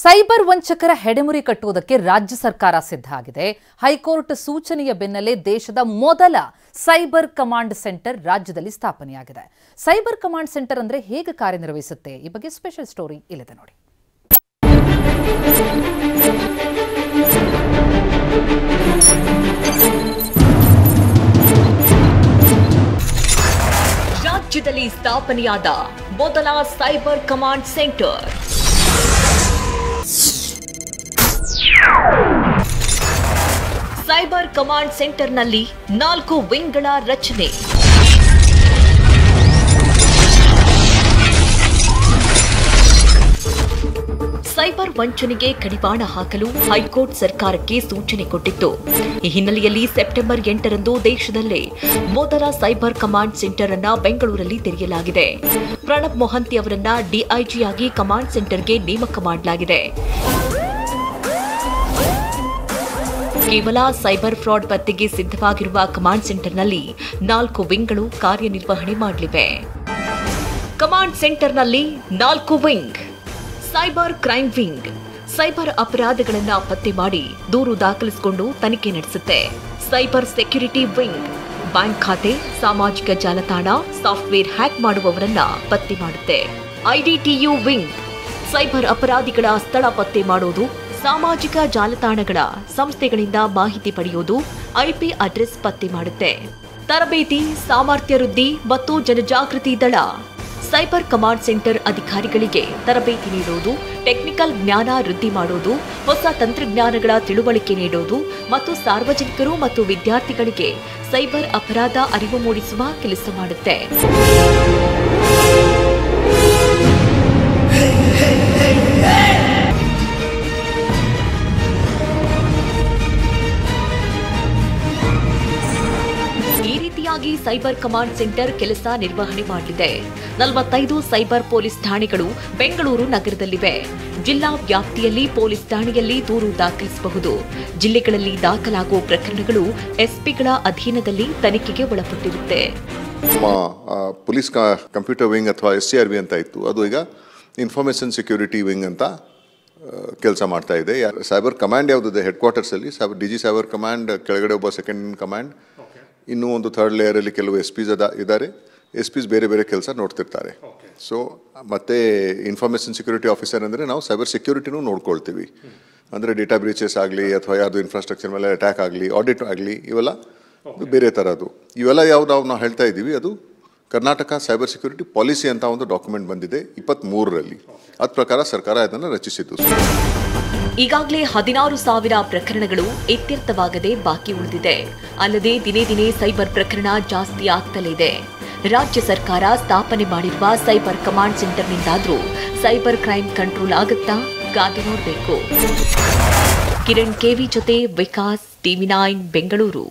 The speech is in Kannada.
ಸೈಬರ್ ವಂಚಕರ ಹೆಡೆಮುರಿ ಕಟ್ಟುವುದಕ್ಕೆ ರಾಜ್ಯ ಸರ್ಕಾರ ಸಿದ್ಧ ಆಗಿದೆ. ಹೈಕೋರ್ಟ್ ಸೂಚನೆಯ ಬೆನ್ನಲ್ಲೇ ದೇಶದ ಮೊದಲ ಸೈಬರ್ ಕಮಾಂಡ್ ಸೆಂಟರ್ ರಾಜ್ಯದಲ್ಲಿ ಸ್ಥಾಪನೆಯಾಗಿದೆ. ಸೈಬರ್ ಕಮಾಂಡ್ ಸೆಂಟರ್ ಅಂದ್ರೆ ಹೇಗೆ ಕಾರ್ಯನಿರ್ವಹಿಸುತ್ತೆ, ಈ ಬಗ್ಗೆ ಸ್ಪೆಷಲ್ ಸ್ಟೋರಿ ಇಲ್ಲಿದೆ ನೋಡಿ. ರಾಜ್ಯದಲ್ಲಿ ಸ್ಥಾಪನೆಯಾದ ಮೊದಲ cyber command centre. Cyber command ಸೆಂಟರ್ನಲ್ಲಿ 4 ವಿಂಗ್ಗಳ ರಚನೆ. ಸೈಬರ್ ವಂಚನೆಗೆ ಕಡಿವಾಣ ಹಾಕಲು ಹೈಕೋರ್ಟ್ ಸರ್ಕಾರಕ್ಕೆ ಸೂಚನೆ ಕೊಟ್ಟಿತ್ತು. ಈ ಹಿನ್ನೆಲೆಯಲ್ಲಿ ಸೆಪ್ಟೆಂಬರ್ 8ರಂದು ದೇಶದಲ್ಲೇ ಮೊದಲ ಸೈಬರ್ ಕಮಾಂಡ್ ಸೆಂಟರ್ ಅನ್ನು ಬೆಂಗಳೂರಲ್ಲಿ ತೆರೆಯಲಾಗಿದೆ. ಪ್ರಣಬ್ ಮೊಹಂತಿ ಅವರನ್ನ ಡಿಐಜಿಯಾಗಿ ಕಮಾಂಡ್ ಸೆಂಟರ್ಗೆ ನೇಮಕ ಮಾಡಲಾಗಿದೆ. ಕೇವಲ ಸೈಬರ್ ಫ್ರಾಡ್ ಪತ್ತೆಗೆ ಸಿದ್ಧವಾಗಿರುವ ಕಮಾಂಡ್ ಸೆಂಟರ್ನಲ್ಲಿ 4 ವಿಂಗ್ಗಳು ಕಾರ್ಯನಿರ್ವಹಣೆ ಮಾಡಲಿವೆ. ಕಮಾಂಡ್ ಸೆಂಟರ್ನಲ್ಲಿ 4 wing. Cyber crime wing cyber ಅಪರಾಧಗಳನ್ನು ಪತ್ತೆ ಮಾಡಿ ದೂರು ದಾಖಲಿಸಿಕೊಂಡು ತನಿಖೆ ನಡೆಸುತ್ತೆ. ಸೈಬರ್ ಸೆಕ್ಯೂರಿಟಿ ವಿಂಗ್ ಬ್ಯಾಂಕ್ ಖಾತೆ, ಸಾಮಾಜಿಕ ಜಾಲತಾಣ, ಸಾಫ್ಟ್ವೇರ್ ಹ್ಯಾಕ್ ಮಾಡುವವರನ್ನ ಪತ್ತೆ ಮಾಡುತ್ತೆ. ಐಡಿಟಿಯು ವಿಂಗ್ ಸೈಬರ್ ಅಪರಾಧಿಗಳ ಸ್ಥಳ ಪತ್ತೆ ಮಾಡೋದು, ಸಾಮಾಜಿಕ ಜಾಲತಾಣಗಳ ಸಂಸ್ಥೆಗಳಿಂದ ಮಾಹಿತಿ ಪಡೆಯುವುದು, ಐಪಿ ಅಡ್ರೆಸ್ ಪತ್ತೆ ಮಾಡುತ್ತೆ. ತರಬೇತಿ, ಸಾಮರ್ಥ್ಯ ವೃದ್ಧಿ ಮತ್ತು ಜನಜಾಗೃತಿ ದಳ ಸೈಬರ್ ಕಮಾಂಡ್ ಸೆಂಟರ್ ಅಧಿಕಾರಿಗಳಿಗೆ ತರಬೇತಿ ನೀಡುವುದು, ಟೆಕ್ನಿಕಲ್ ಜ್ಞಾನ ವೃದ್ಧಿ ಮಾಡುವುದು, ಹೊಸ ತಂತ್ರಜ್ಞಾನಗಳ ತಿಳುವಳಿಕೆ ನೀಡುವುದು ಮತ್ತು ಸಾರ್ವಜನಿಕರು ಮತ್ತು ವಿದ್ಯಾರ್ಥಿಗಳಿಗೆ ಸೈಬರ್ ಅಪರಾಧ ಅರಿವು ಮೂಡಿಸುವ ಕೆಲಸ ಮಾಡುತ್ತೆ. ಸೈಬರ್ ಕಮಾಂಡ್ ಸೆಂಟರ್ ಕೆಲಸ ನಿರ್ವಹಣೆ ಮಾಡಲಿದೆ. 45 ಸೈಬರ್ ಪೊಲೀಸ್ ಠಾಣೆಗಳು ಬೆಂಗಳೂರು ನಗರದಲ್ಲಿವೆ. ಜಿಲ್ಲಾ ವ್ಯಾಪ್ತಿಯಲ್ಲಿ ಪೊಲೀಸ್ ಠಾಣೆಯಲ್ಲಿ ದೂರು ದಾಖಲಿಸಬಹುದು. ಜಿಲ್ಲೆಗಳಲ್ಲಿ ದಾಖಲಾಗುವ ಪ್ರಕರಣಗಳು ಎಸ್ಪಿಗಳ ಅಧೀನದಲ್ಲಿ ತನಿಖೆಗೆ ಒಳಪಟ್ಟಿರುತ್ತೆ. ಪೊಲೀಸ್ ಕಂಪ್ಯೂಟರ್ ವಿಂಗ್ ಅಥವಾ SCRV ಅಂತ ಇತ್ತು, ಅದು ಈಗ ಇನ್ಫಾರ್ಮೇಶನ್ ಸೆಕ್ಯೂರಿಟಿ ವಿಂಗ್ ಅಂತ ಕೆಲಸ ಮಾಡ್ತಾ ಇದೆ. ಸೈಬರ್ ಕಮಾಂಡ್ ಯಾವುದಿದೆ ಹೆಡ್ ಕ್ವಾರ್ಟರ್ಸ್ ಅಲ್ಲಿ ಡಿಜಿ ಸೈಬರ್ ಕಮಾಂಡ್ ಕೆಳಗಡೆ ಒಬ್ಬ ಸೆಕೆಂಡ್ ಇನ್ ಕಮಾಂಡ್, ಇನ್ನೂ ಒಂದು 3rd ಲೇಯರಲ್ಲಿ ಕೆಲವು SPs ಇದ್ದಾರೆ. SPs ಬೇರೆ ಬೇರೆ ಕೆಲಸ ನೋಡ್ತಿರ್ತಾರೆ. ಸೊ ಮತ್ತೆ ಇನ್ಫಾರ್ಮೇಷನ್ ಸೆಕ್ಯೂರಿಟಿ ಆಫೀಸರ್ ಅಂದರೆ ನಾವು ಸೈಬರ್ ಸೆಕ್ಯೂರಿಟಿನೂ ನೋಡ್ಕೊಳ್ತೀವಿ. ಅಂದರೆ ಡೇಟಾ ಬ್ರೀಚಸ್ ಆಗಲಿ ಅಥವಾ ಯಾವುದು ಇನ್ಫ್ರಾಸ್ಟ್ರಕ್ಚರ್ ಮೇಲೆ ಅಟ್ಯಾಕ್ ಆಗಲಿ, ಆಡಿಟ್ ಆಗಲಿ, ಇವೆಲ್ಲ ಬೇರೆ ಥರದ್ದು. ಇವೆಲ್ಲ ಯಾವ್ದು ನಾವು ಹೇಳ್ತಾ ಇದ್ದೀವಿ, ಅದು ಕರ್ನಾಟಕ ಸೈಬರ್ ಸೆಕ್ಯೂರಿಟಿ ಪಾಲಿಸಿ ಅಂತ ಒಂದು ಡಾಕ್ಯುಮೆಂಟ್ ಬಂದಿದೆ 23ರಲ್ಲಿ. ಅದ ಪ್ರಕಾರ ಸರ್ಕಾರ ಅದನ್ನು ರಚಿಸಿದ್ದು. ಈಗಾಗಲೇ 16,000 ಪ್ರಕರಣಗಳು ಇತ್ಯರ್ಥವಾಗದೆ ಬಾಕಿ ಉಳಿದಿದೆ. ಅಲ್ಲದೆ ದಿನೇ ದಿನೇ ಸೈಬರ್ ಪ್ರಕರಣ ಜಾಸ್ತಿ ಆಗ್ತಲೇ ಇದೆ. ರಾಜ್ಯ ಸರ್ಕಾರ ಸ್ಥಾಪನೆ ಮಾಡಿರುವ ಸೈಬರ್ ಕಮಾಂಡ್ ಸೆಂಟರ್ನಿಂದಾದ್ರೂ ಸೈಬರ್ ಕ್ರೈಮ್ ಕಂಟ್ರೋಲ್ ಆಗುತ್ತಾ? ಕಾದು ನೋಡಬೇಕು. ಕಿರಣ್ KV ಜೊತೆ ವಿಕಾಸ್, TV9 ಬೆಂಗಳೂರು.